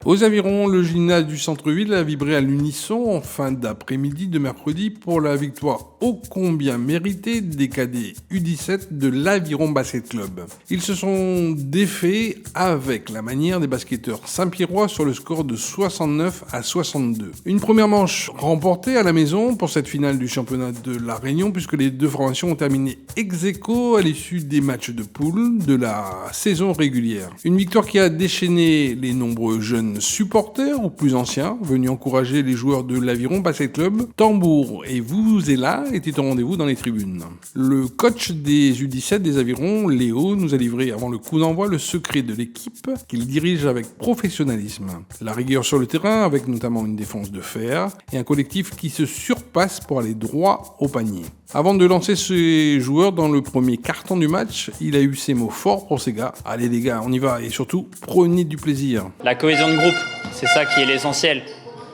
Aux Avirons, le gymnase du centre-ville a vibré à l'unisson en fin d'après-midi de mercredi pour la victoire ô combien méritée des cadets U17 de l'Aviron Basket Club. Ils se sont défaits avec la manière des basketteurs Saint-Pierrois sur le score de 69-62. Une première manche remportée à la maison pour cette finale du championnat de La Réunion puisque les deux formations ont terminé ex-aequo à l'issue des matchs de poule de la saison régulière. Une victoire qui a déchaîné les nombreux jeunes supporters ou plus anciens venus encourager les joueurs de l'Aviron Basket Club. Tambour et vuvuzela étaient au rendez-vous dans les tribunes. Le coach des U17 des Avirons, Léo, nous a livré avant le coup d'envoi le secret de l'équipe qu'il dirige avec professionnalisme. La rigueur sur le terrain avec notamment une défense de fer et un collectif qui se surpasse pour aller droit au panier. Avant de lancer ses joueurs dans le premier carton du match, il a eu ces mots forts pour ses gars. Allez les gars, on y va et surtout, prenez du plaisir. La cohésion de groupe, c'est ça qui est l'essentiel.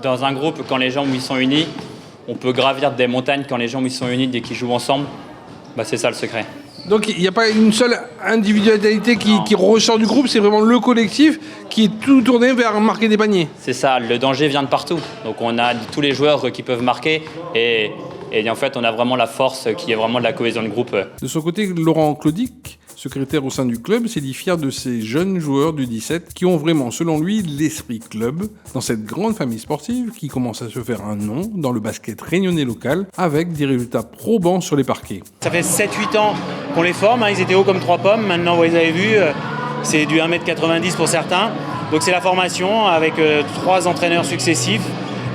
Dans un groupe, quand les gens ils sont unis, on peut gravir des montagnes quand les gens ils sont unis dès qu'ils jouent ensemble. C'est ça le secret. Donc il n'y a pas une seule individualité qui ressort du groupe, c'est vraiment le collectif qui est tout tourné vers marquer des paniers. C'est ça, le danger vient de partout. Donc on a tous les joueurs qui peuvent marquer et en fait on a vraiment la force qui est vraiment de la cohésion de groupe. De son côté, Laurent Claudic, secrétaire au sein du club, s'est dit fier de ces jeunes joueurs du 17 qui ont vraiment, selon lui, l'esprit club dans cette grande famille sportive qui commence à se faire un nom dans le basket réunionnais local avec des résultats probants sur les parquets. Ça fait 7-8 ans qu'on les forme, ils étaient hauts comme 3 pommes, maintenant vous les avez vus, c'est du 1m90 pour certains. Donc c'est la formation avec 3 entraîneurs successifs.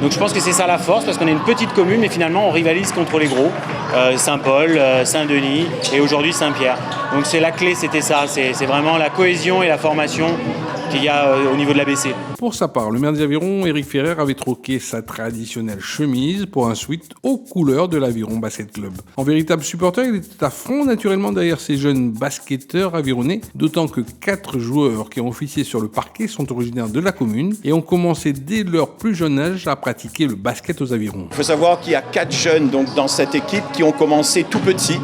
Donc je pense que c'est ça la force parce qu'on est une petite commune mais finalement on rivalise contre les gros. Saint-Paul, Saint-Denis et aujourd'hui Saint-Pierre. Donc c'est la clé, c'était ça, c'est vraiment la cohésion et la formation qu'il y a au niveau de l'ABC. Pour sa part, le maire des Avirons, Éric Ferrer, avait troqué sa traditionnelle chemise pour un sweat aux couleurs de l'Aviron Basket Club. En véritable supporter, il était à fond naturellement derrière ces jeunes basketteurs avironnais, d'autant que 4 joueurs qui ont officié sur le parquet sont originaires de la commune et ont commencé dès leur plus jeune âge à pratiquer le basket aux Avirons. Il faut savoir qu'il y a 4 jeunes donc, dans cette équipe qui ont commencé tout petits.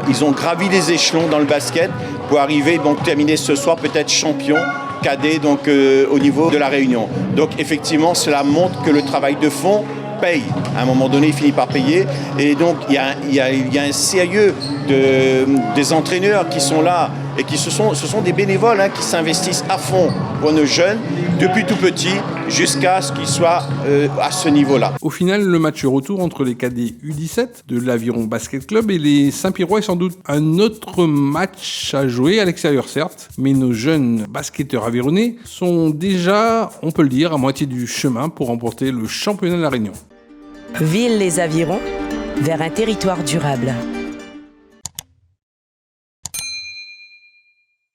Ils ont gravi les échelons dans le basket pour arriver, donc terminer ce soir peut-être champion cadet donc, au niveau de la Réunion. Donc effectivement, cela montre que le travail de fond paye. À un moment donné, il finit par payer. Et donc, il y a un sérieux des entraîneurs qui sont là et ce sont des bénévoles qui s'investissent à fond pour nos jeunes, depuis tout petit jusqu'à ce qu'ils soient à ce niveau-là. Au final, le match retour entre les cadets U17 de l'Aviron Basket Club et les Saint-Pierrois est sans doute un autre match à jouer, à l'extérieur certes, mais nos jeunes basketteurs avironnais sont déjà, on peut le dire, à moitié du chemin pour remporter le championnat de la Réunion. Ville les Avirons, vers un territoire durable.